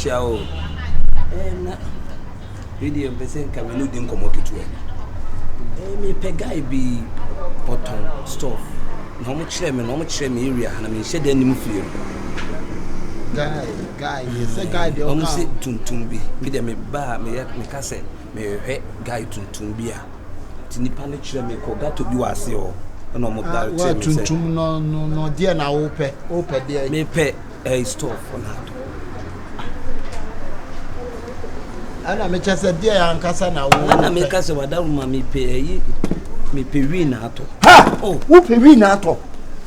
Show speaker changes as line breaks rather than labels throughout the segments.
Ciao. Video percent can we do come to it. Me guy be bottom stuff. How much me area and I mean shed any feel.
Guy, yes, a guy the
almost say tuntumbi. Me dem me bar me cassette me guy tuntumbia. Tinipa ne chere me ko gato bi wase o. No mo da
chere me. Tuntum no dia na ope there.
Me pe stuff for now.
Ana me chese dia ya nkasa na wo.
Ana me kase wada ma me pe wi na ato.
Ha! Oh, wo pe wi na ato.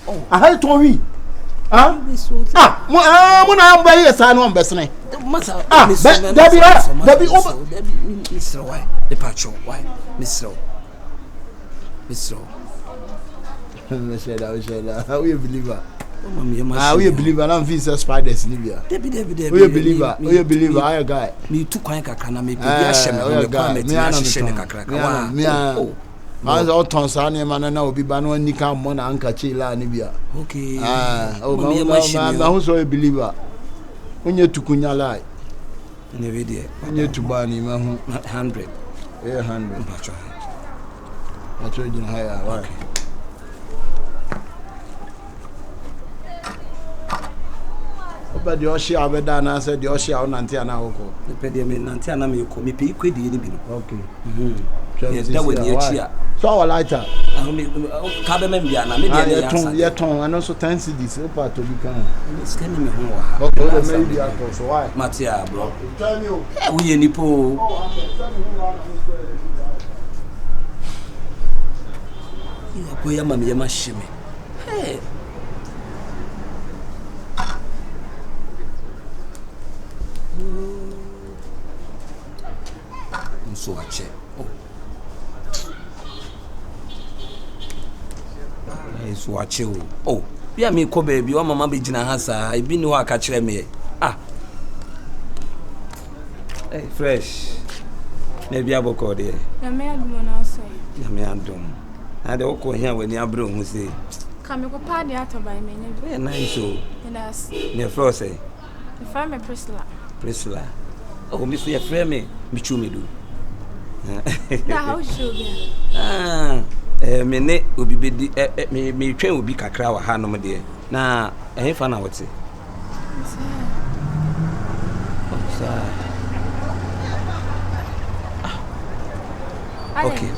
Oh, aha to wi. Ah? Mo na amba ye sa no mbesene.
Masa.
Dabi over.
Mr. Why? The patcho. Why? Mr. Mr.
How you believer? We a believer. I'm visa spiders Libya.
We
a believer. We a believer. I a guy.
Me too quiet kakana me be ashem me comment me asheme kakra.
Me Mas all tonsani man na obi ba no nika mo na anka chila Libya.
Okay.
Ma who so a believer. Onye tukunya lai.
Ne we there.
Onye tubani ma hu
100.
100. Pacho jina haya. Okay. But the Oshi Abedana said the Oshi on Nantiana Oko.
The Pedium Nantiana Miko, me pay quid the
okay.
Yes, that would be a cheer.
So our lighter.
Cabembiana, maybe
yet and also 10 cities, part to become.
It's telling me who.
Okay, maybe I so why?
Matia, bro.
Tell you.
We any po. You are going to be a machine. Hey. So I check. So watch you. Oh, be a me ko baby, o mama be gina ha sa, e bi ni ho aka kire me. Ah. Hey, fresh. Na bi aboko de.
Na me adum na so.
Na me adum. Na de okọ hia wani abro hu se.
Ka me ko pa de atobai me nya.
Very nice o.
Yes.
Ne fro say.
The farm Priscilla.
Priscilla. Oh, me so your friend me chu me do.
Da how show be.
Ah. Me ne obi bedi me twen obi kakra wa ha no me de na fa na wote okay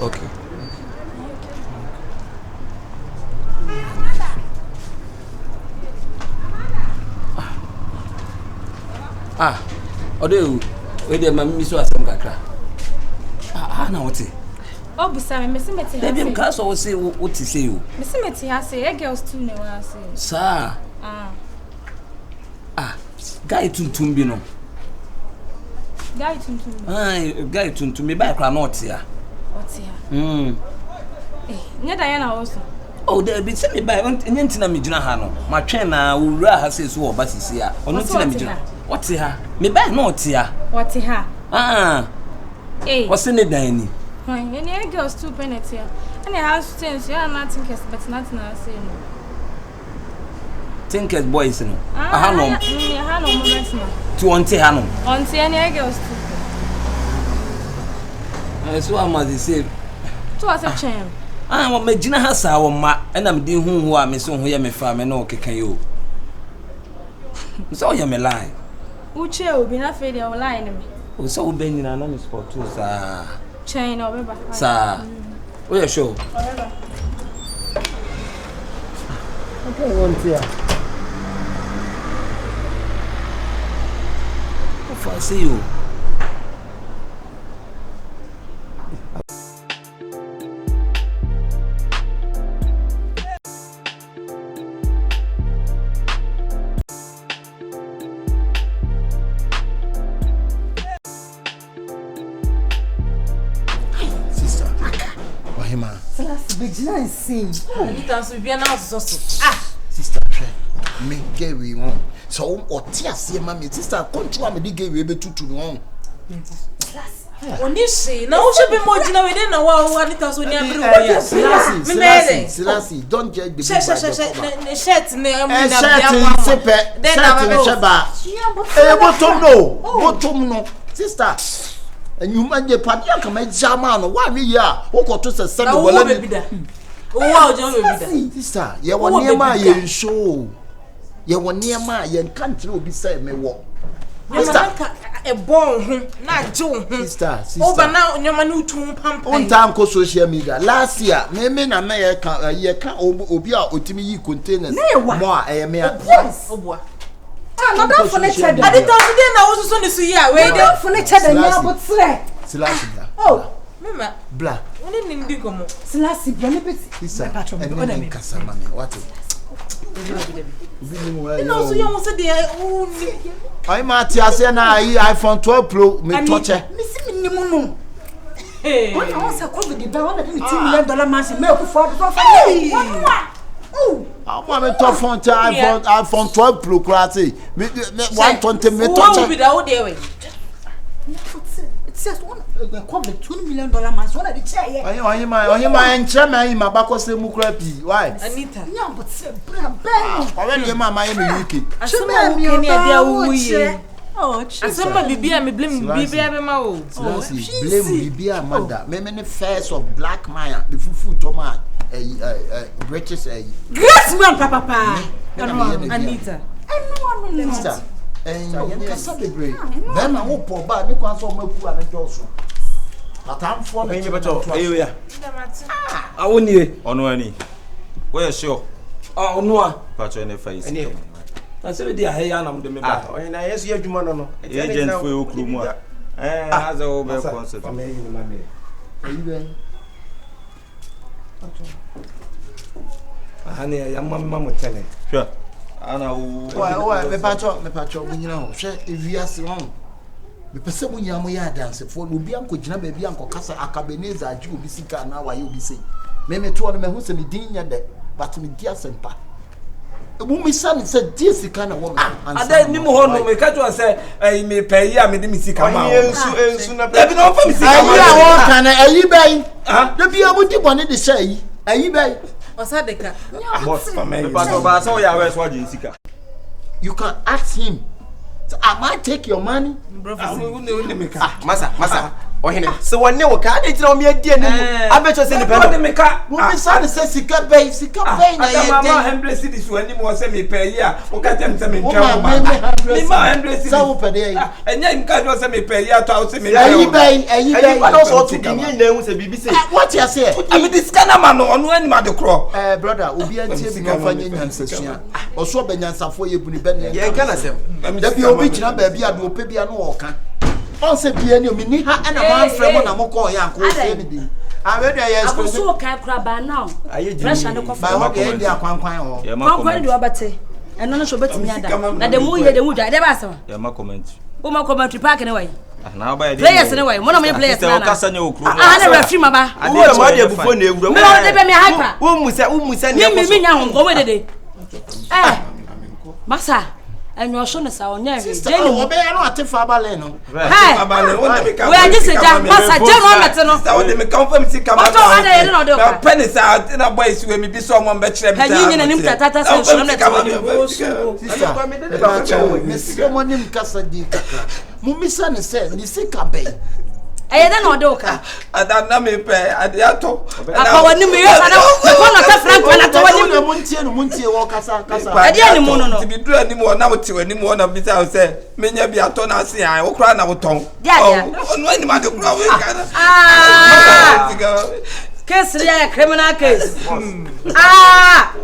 odo we de ma mi so asem kakra na wote
Oh, Busam, Miss Metty.
Maybe I'm cast or say what to say you.
Miss Metty, I say, girls too, no, I say.
Sir. Guy Tuntumbino.
Guy Tuntum.
Guy Tuntum, me back or not here.
What's here? Near Diana also.
Oh, there be sent me by Nentina Mijana Hano. My trainer will rather say so, but is here. Or not Mijana. What's here? Me back not here.
What's here?
What's in the dining?
Any girls too penalty here. And I have things you are not thinkers, but nothing I say no.
Thinkers boys, no.
I have no moments now.
To auntie Hano.
Auntie any girls too.
So I must say.
To us a chain.
I want me Gina has our ma, and I'm doing who are me so who are me farm and no can you. So you may lie. Uche will be not failure or lying. So bending an honest spot too, sir.
Chain or river.
Sir, we are sure.
Okay, one here.
If I see you.
Sister, me gay we won. So, or tears, see, mammy, sister, control me, gay we be to no.
Onishi, na wo should be more jina we dey na wa Anita so near bru ya.
Selassie, don't judge the
shirt ne am na
bottom no. Sister. And you man je padi aka ma jama no wa me ya wo koto se se do wala ni
wa o je we bi da
sister ye won niam ye show ye won niam ye kantre obi say me wo sister
e bon ho na je ho
sister
over na nyoma no tun pampa
on time ko social media last year me na ye ka obi a otimi yi containers mo a e me
obua
no don't furniture dem.
Adi today na wo so ni so ya we dey
furniture dem ya botre.
Selassie.
Oh,
mama. Bla.
Woni ni ndi komo.
Selassie boni beti.
Sister. Eni kasa mama. What?
No so you want say dey o ni.
Ai ma ti ase na iPhone 12 Pro me touche.
Me si me nimu no. Hey. When I was a COVID be one of the $2 million man say me ku for do for. Oh.
I want me to phone iPhone 12 Pro class. Me 120 me touch.
What be that o dey we?
It says one the COVID $2 million man so one of the chair here.
Oyin ma enche me ma ba ko se mu kra pi. Why?
Anita.
Yeah, but say bra ben.
When you ma me UK.
Asema mi ni e dia wo ye.
Oh,
asema bibia me blame bibia be ma o.
Blame bibia mother. Me the first of black man the fufu tomat. British
great man papa
Anita
no
sister and kasa bebre then na wo po ba ni kwan so maku ane joso atamfo na
enye beto eyo ya awoni
ono ani we sure
ono a
pacho ene face
na se be ha ya na mo de me ba
o na yesu adwuma no
agent fo okru mu a aza wo be concert
ayi
ahane ya mama tele
sure ana wo
me pacho munyina ho hwe ewiase ho me pese munya mo ya dance fo obi anko gina ba bi anko kasa Akabenazer agi obi sika na waye obi sei me to no me hu se me din nya de but me dia sempa ebu mi san se dia sika na wo me
ada ni mo ho no me ka to se me pay ya me de mi sika ma
ensu na
be no fa mi sika ma
ayi awon kan ayi bai da bi amudi bone de sei ayi bai
Osadeka.
You can ask him. So, I might take your money.
Masa. Ohene. So one ne woka e jira o me adie ne mu. Abecho se ni pe no.
Me say sika bay na ye
mama 100 cedis wani mo se me pay ya. O ka tem se me ntwa ma. Me ma 100 cedis.
So pe dey.
Enya nka do se me pay ya to o se me.
Ayi bay.
What so to di nye na hu se bibi say.
What you say?
I mean this kind of man no ani ma de kro.
Brother, obi antie bi kan fa nyansasua. Oso be nyansafo ye buni be ne.
Ye kana sem.
Da bi obi kina ba bi ado ope bi anu oka. On se bia ni omini ha na man frem na mo ko ya ko se mi di we do yes
ko so kai kra ba now pressure ne ko
ba ho ge dia kwankwan ho
kwankwan de obate eno no so betimi ada na de mu ye de mu dwa de ba asem
ya ma comment
o ma comment park ne wai
na ba de
players ne wai mo na mo players na
na kasa nya okru
na referee ma ba
wo ma de bufo na ewura
me o de be me hyper
wo musa ne
ko mi nya ho ko we de masa enyo so ne sa onya re
je ni wo be ya no atefa abale no
abale won de me ka
we anje se ja masa je no mete no
sa won de me confirm si ka ma
to ada ye no de
ka penny sa na boys we me bi so mo be kire me ta
hanyi nim tata se so na te woni
me se mo nim kasa di kaka mu misa ne se ni sika be
eye da no de oka
ada na me pe ade ato
apa woni me yesa na ko no ta frank na to woni
me muntie wo kasa
ade ani mu no
ti bi dura ni mo na mo ti wani mo na bi ta se menya bi ato na ase an wo kra na wo ton ono ani ma de kra we
case ya criminal case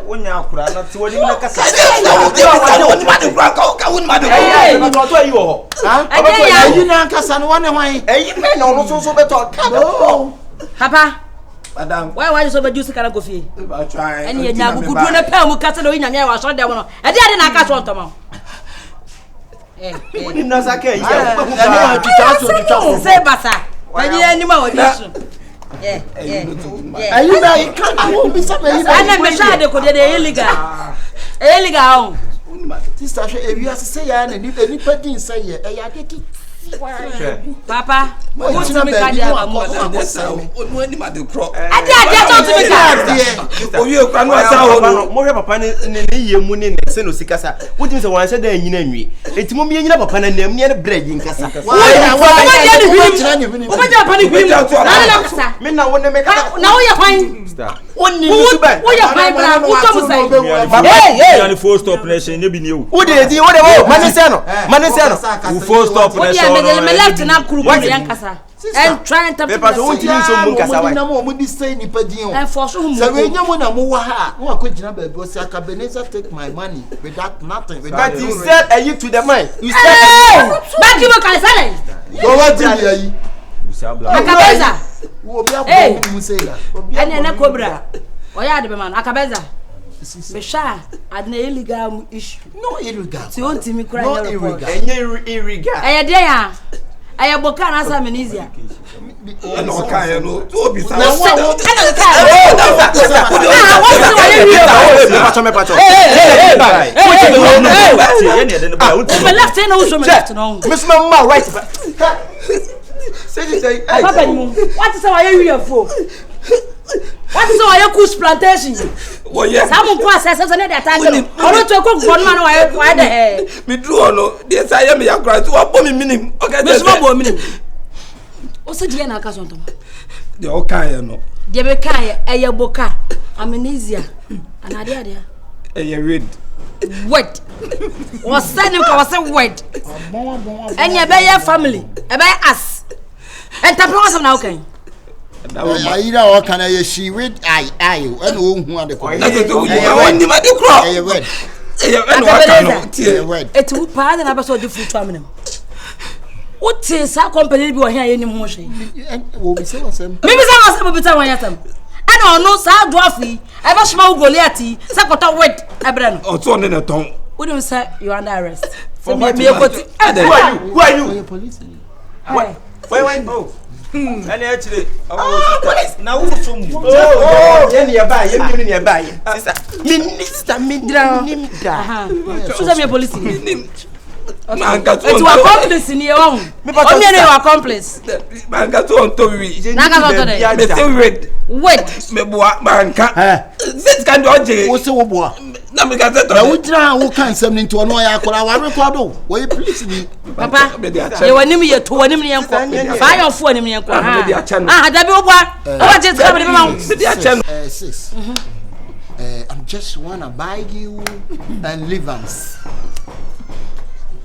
wonya akura na ti woni na kasa
woni ma de kra ka woni ma de
ni to to yi wo
ayi na kasa no wane hwan
eyi me na ono so beto ka
papa
madam
why so be juice kana go fie
ba try
ani ya nyagu gudu na pa mu kasa do nyanya wa so de wono e de na aka so ntoma
woni na saka yi
ya ni tuta
say basa ani ani ma wodi so
ayi na ikan wo bi sa na yi
ana me sha de ko de illegal
sister she ewi ase say ya na ni pa din say ye e ya de ki
Papa,
what's
the card?
When my the crop.
I
Oh, you can more papa in ye moon in Seno Sicasa. What is the one said in Yenry? It's Mummy in Papa and near bread in Casa.
Now you're fine.
Only
you full stop nation, you be new.
Who did you? Manisano,
who full stop nation.
Left in a crew and trying to
paper don't use some
and for sure.
So when you want to move her, who are quite number because Akabenazer take my money without nothing.
But you said a you to the mind. You said
back you can say.
Go what you
Akabenazer.
Hey,
and a cobra. Why are the man? Akabenazer. Besha, at the illegal issue.
no illegal.
So you want me cry?
No illegal.
illegal.
I dare. I have book and answer me easier.
And no kind no to be so.
What is our Kush plantation?
Oh yes.
Some process and that I want to cook one man why the hell.
Me draw no. Yes I am ya cry to a bomb minim. Okay.
Miss Mabo minim. Also the na kaso ntom.
The okay no.
The be kai e boka. Amnesia. Anade ade.
E read.
Wait. Was sending ka was wait. Enya be your family. E be us. Enterprise now okay.
I either can I she read I and who are the
it will pardon about the food terminal. What is our company be here any motion? Maybe some of the time. I don't know, sir, dwarfy. I was small Goliath, Sakota wet, Abran.
Or so on in a tongue.
Wouldn't say you're under arrest.
For me,
Who are you?
Police.
Where went both?
And actually, now who's some?
Oh, nearby, you're nearby. Minister,
Susan, your police.
Man got
to accomplice in your own. Only your accomplice.
Man got on to me. Wait, me boy, man can't. This can do.
What's the boy?
Now we got that.
Who can send into a noya? I record. Will you please me?
Papa, you were near to 1 million. Fire of 4 million. Ah, that be what just coming around.
Sis, I'm just wanna buy you and live us.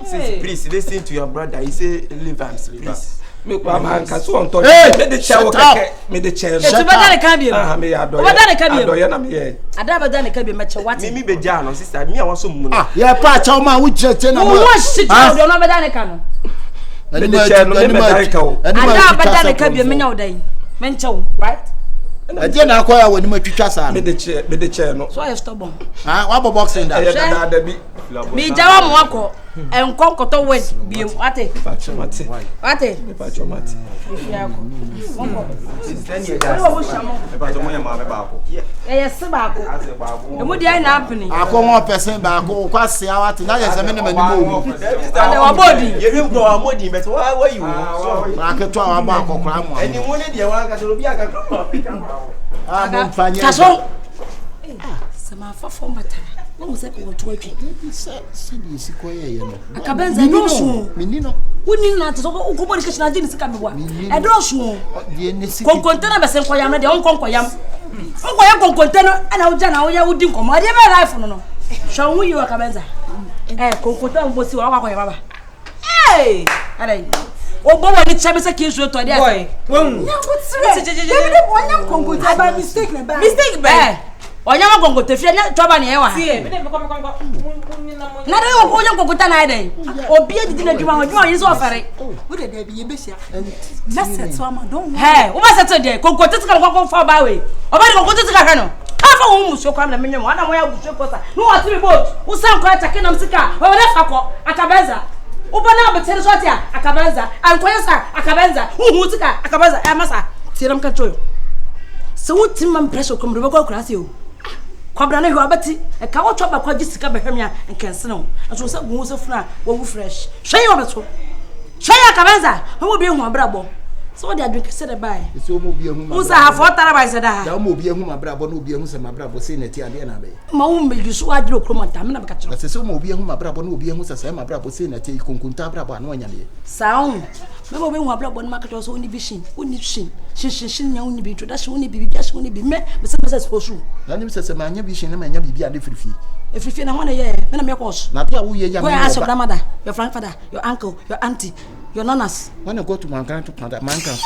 Please listen to your brother. He say live please.
Me man can so on to.
Me
the chair. Me the chair.
It's better than can be.
Me adore.
What that can be?
Adore na me here.
Adaba than can be much what.
Me be jano sister. Me I want some money.
Yeah, pa chama we check na.
What shit you don't know better than can.
Me the chair no me America.
Adaba than can be me now day. Mencho, right?
Ade na akwaya woni matwitwa sa.
Me the chair no.
So I stubborn.
What boxing that?
Da bi.
Me jawa mo akọ. Enko koto wet bi ate.
Pachomate.
Ate.
Pachomate.
Yes, baako. Emu dia na apini.
Akọ person baako kwase awate na yesa me ne manimu.
And our body.
You will go our body but why you?
Aketo awaba akokora mo.
Any money dia wan ka so bi aka come.
Mo mfanye.
Kaso. Sama fa fo mata. Wọ́n sẹ́ kò tó ẹ̀twi.
Sẹ́ni isi kọ́ yẹ no.
Akabenza ẹ̀dọ́sùn.
Menino.
Wọ́n ní náà tẹ̀sọ́ kó bọ́ọ̀lì kẹ́sì náà dín ní sika mi wá. Ẹ̀dọ́sùn. Kọ̀ǹkọ̀ntẹ́nà bẹ̀sẹ̀ nkọ̀yàm náà dẹ̀ ọ̀nkọ̀nkọ̀yàm. Nkọ̀yàm kọ̀ǹkọ̀ntẹ́nà ẹ̀nà ọjà náà ọ̀yà ọ̀dín nkọ̀mọ́ ẹ̀dí ẹ̀bẹ̀ láìfù nínú. Ṣọ̀hún yìí wọ Akabenza. Kọ̀ǹkọ̀ntẹ́nà ń bọ̀ sí wà wákọ̀ yẹ bàbá. O bo woni chebe se kin so to dey. Boy. Mistake ba. Onyama gongo te fie na toba ne e wa. Sie, me dey me come. Na dey o onyam gongo ta na dey. Obi edidi na dwuma wadwuma yin so ofere. Wo dey dey bi ye besia. Na set so ama don. He, wo ba set dey. Gongo te tika gongo fa ba we. Oba dey gongo te tika hwe no. Afa wo mu so kwa na menwem. Ana mo ya bu so kosa. No wa ti boat. Wo san kwa take na msika. Wo dey fa ko Akabenza. Ubana betere so atia Akabenza. Ankoya sa Akabenza. Hu tika Akabenza. E masa. Tiram ka choyo. Se wo timam pressure kom do be ko krase o. Kwabra na hwa bati e ka wo twa ba kwa gisika behwem ya nkense no aso se gu so funa wo wu fresh hwe yo beto Shaya Akabenazer, who will be a brabo. So they are drinking said a buy.
It's almost be a woman.
Who's a half water by said that?
There will be a woman, brabo, no be a woman, brabo, saying it here.
Maum, you so I do chroma time. I'm catching.
That's so will be a woman, brabo, no be a woman, brabo, saying that you can contabra, no one.
Sound. Remember when we have one market was only vision, only shin. She only be introduction, only be just only be met, but some says for sure.
Then you says a man, you vision, and you be a different fee.
If you feel I want a year, then I'm your course.
Now, we are
ask your grandmother, your grandfather, your uncle, your auntie, your nonnas.
When I go to my grandfather, man can